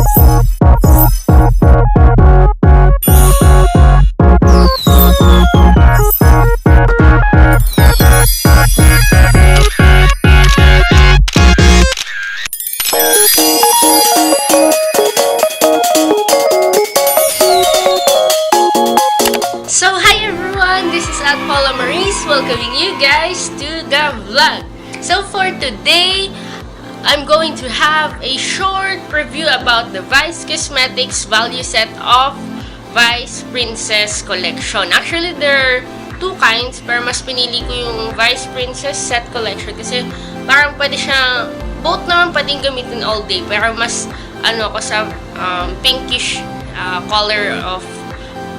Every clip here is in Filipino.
So hi everyone, this is Paula Mariz welcoming you guys to the vlog. So for today, I'm going to have a short review about the Vice Cosmetics value set of Vice Princess Collection. Actually, there are two kinds, pero mas pinili ko yung Vice Princess Set Collection kasi parang pwede siya, both naman pwedeng gamitin all day, pero mas ano ko sa pinkish color of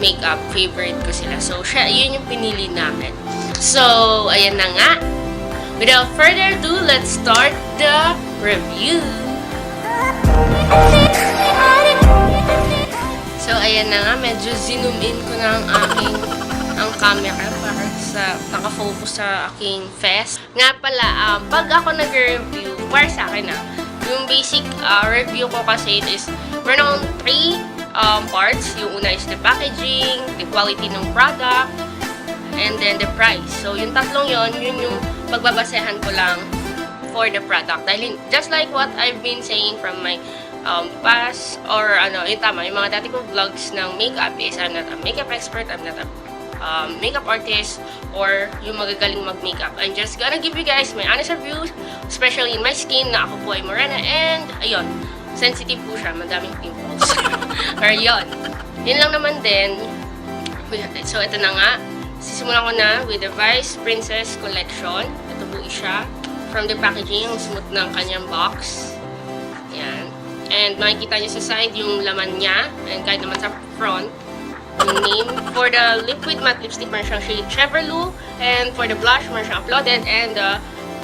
makeup, favorite ko sila. So, yun yung pinili namin. So, ayan na nga. Without further ado, let's start the review. So, ayan na nga. Medyo zoom in ko na ang camera para sa nakafocus sa aking face. Nga pala, pag ako nag-review, para sa akin yung basic review ko kasi is meron akong 3 parts. Yung una is the packaging, the quality ng product, and then the price. So, yung tatlong yun yung pagbabasehan ko lang for the product. Dahil, just like what I've been saying from my past, or yung tama, yung mga dati kong vlogs ng makeup is, I'm not a makeup expert, I'm not a makeup artist, or yung magagaling mag-makeup. I'm just gonna give you guys my honest reviews, especially in my skin, na ako po ay morena, and, ayun, sensitive po siya, madaming pimples. Or yun. Yun lang naman din. So, ito na nga. Sisimulan ko na with the Vice Princess Collection. Ito po siya. From the packaging, yung smooth ng kanyang box. Yan. And makikita nyo sa side yung laman niya. And kahit naman sa front, yung name. For the liquid matte lipstick, meron siyang shade Chevrolet. And for the blush, meron siyang uploaded. And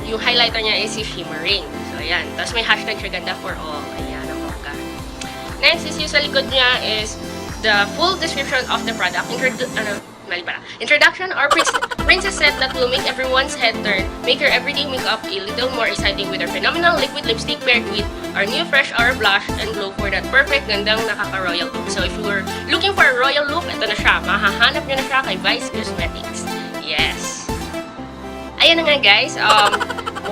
yung highlighter niya is yung shimmering. So, ayan. Tapos may hashtag siya ganda for all. Ayan, ang bongga. Next is yung sa likod niya is the full description of the product. Introduction or princess set that will make everyone's head turn. Make your everyday makeup a little more exciting with our phenomenal liquid lipstick paired with our new fresh hour blush and glow for that perfect gandang nakaka-royal look. So if you were looking for a royal look, ito na siya. Mahahanap nyo na siya kay Vice Cosmetics. Yes. Ayan na nga guys.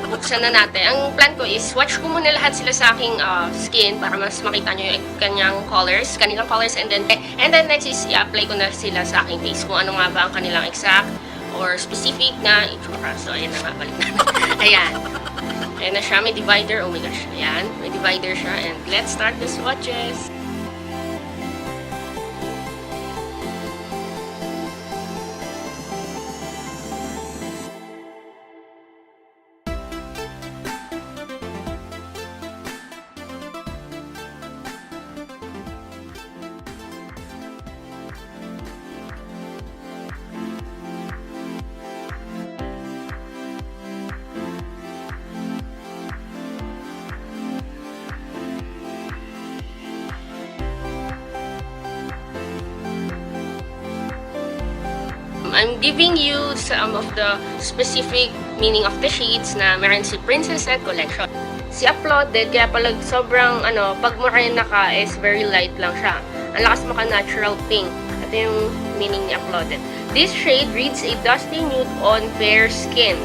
Buksan na natin. Ang plan ko is, watch ko muna lahat sila sa aking skin para mas makita nyo yung kanilang colors, and then next is i-apply ko na sila sa aking face kung ano nga ba ang kanilang exact or specific na itsura. So, ayan na nga, balik na. Ayan. Ayan na siya, may divider. Oh my gosh. Ayan, may divider siya. And let's start the swatches. I'm giving you some of the specific meaning of the shades na meron si Princess Set Collection. Si uploaded, kaya pala sobrang pag morena ka is very light lang siya. Ang lakas maka-natural pink. Ito yung meaning ni uploaded. This shade reads a dusty nude on fair skin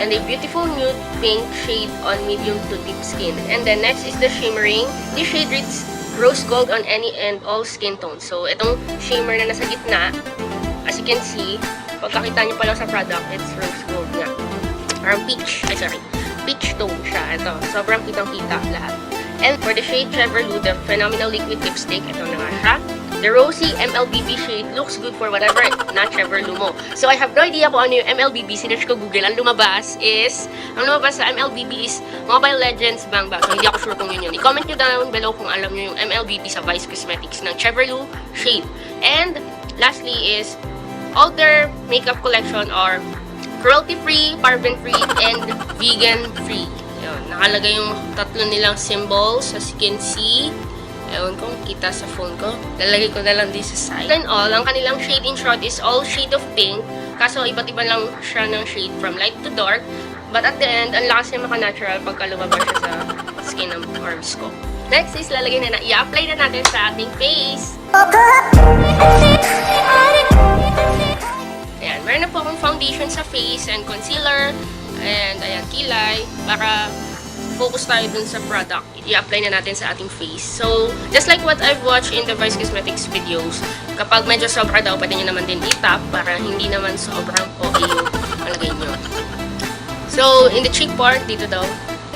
and a beautiful nude pink shade on medium to deep skin. And then next is the shimmering. This shade reads rose gold on any and all skin tones. So itong shimmer na nasa gitna, as you can see, pagkakita nyo pa lang sa product, it's rose gold nga. Parang peach. Peach tone siya. Ito. Sobrang kitang-kita lahat. And for the shade Chevrolet, the phenomenal liquid lipstick, ito na nga siya. The rosy MLBB shade looks good for whatever na Chevrolet mo. So, I have no idea kung ano yung MLBB. Sinerch ko Google. Ang lumabas sa MLBB is Mobile Legends Bang Bang. So, hindi ako sure kung yun yun. I-comment nyo down below kung alam nyo yung MLBB sa Vice Cosmetics ng Chevrolet shade. And, lastly is all their makeup collection are cruelty-free, paraben-free, and vegan-free. Yun, nakalagay yung tatlo nilang symbols as you can see. Ewan kung kita sa phone ko. Lalagay ko na lang din sa side. And all, ang kanilang shade in short is all shade of pink. Kaso iba't iba lang siya ng shade from light to dark. But at the end, ang lakas niya maka-natural pagka lumabas siya sa skin ng arms ko. Next is i-apply na natin sa ating face. Ayan, meron na po akong foundation sa face and concealer. And ayan, kilay. Para focus tayo dun sa product. I-apply na natin sa ating face. So, just like what I've watched in the Vice Cosmetics videos, kapag medyo sobra daw, pwede nyo naman din i-tap para hindi naman sobrang okay yung malagay nyo. So, in the cheek part, dito daw,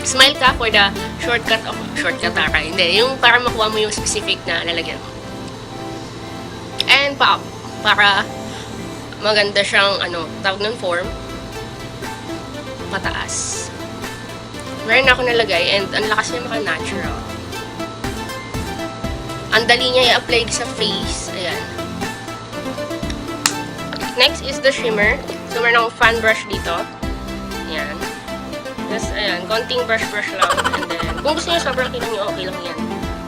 smile ka for the shortcut of taka. Hindi, yung para makuha mo yung specific na lalagyan mo. And pop, para maganda siyang, tawag ng form, pataas. Meron ako nalagay and ang lakas niya maka-natural. Ang dali niya i-apply sa face. Ayan. Next is the shimmer. So, meron akong fan brush dito. Ayan. Just, ayan, konting brush lang. And then, kung gusto niyo sobrang kita niyo, okay lang yan.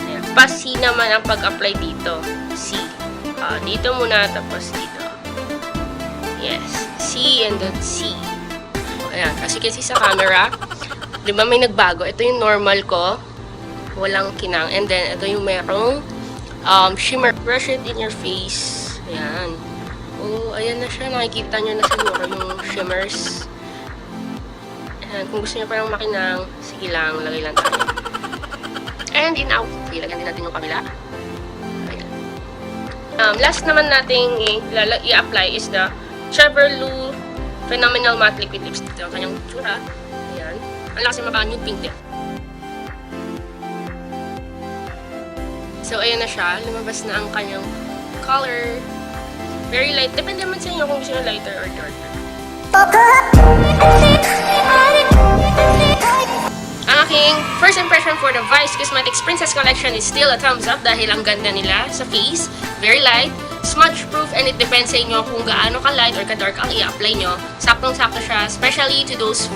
Ayan. Pa-C naman ang pag-apply dito. C. Dito muna, tapos dito. Yes. C and then C. Ayan. Kasi sa camera, di ba may nagbago? Ito yung normal ko. Walang kinang. And then, ito yung merong shimmer. Brush it in your face. Ayan. Oh, ayan na siya. Nakikita nyo na siguro yung shimmers. Ayan. Kung gusto nyo parang makinang, sige lang, lagay lang tayo. And in out. Ilagyan din natin yung kabila. Ayan. Last naman nating i-apply is the Cheverlu Phenomenal Matte Liquid Lipstick. Ito ang kanyang tsura. Ayan. Ang lakas yung mabangan yung pink din. So, ayan na siya. Lumabas na ang kanyang color. Very light. Depende naman sa inyo kung gusto nyo lighter or darker. Ang aking first impression for the Vice Cosmetics Princess Collection is still a thumbs up dahil ang ganda nila sa face. Very light. Smudge proof, and it depends sa inyo kung gaano ka-light or ka-dark ang i-apply nyo. Saktong-sakto siya, especially to those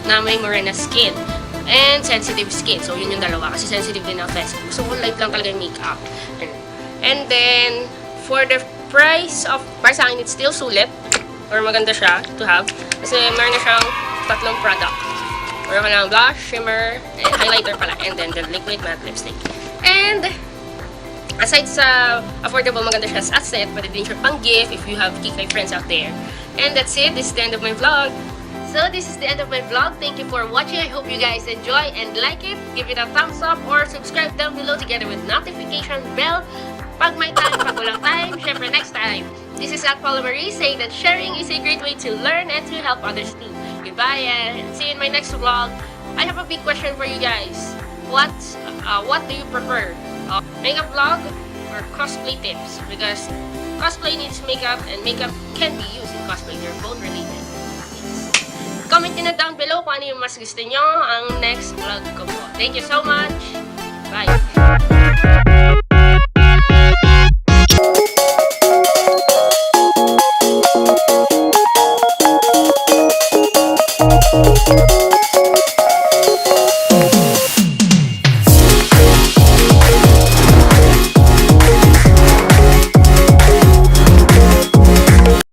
na may morena skin and sensitive skin. So, yun yung dalawa kasi sensitive din ang face. So, light lang talaga yung makeup. And then, for the price of, para sa akin, it's still sulit or maganda siya to have kasi meron na siyang tatlong product. Meron ka lang blush, shimmer, highlighter pala, and then the liquid matte lipstick. And aside sa affordable, maganda siya as set, pwede din siya pang gift if you have kikay friends out there. And that's it. This is the end of my vlog. So, this is the end of my vlog. Thank you for watching. I hope you guys enjoy and like it. Give it a thumbs up or subscribe down below together with notification bell. Pag may time, pag walang time, syempre next time. This is Paula Mariz saying that sharing is a great way to learn and to help others too. Goodbye and see you in my next vlog. I have a big question for you guys. What do you prefer? Makeup vlog or cosplay tips? Because cosplay needs makeup and makeup can be used in cosplay. They're both related. Comment nyo na down below kung ano yung mas gusto nyo ang next vlog ko po. Thank you so much. Bye.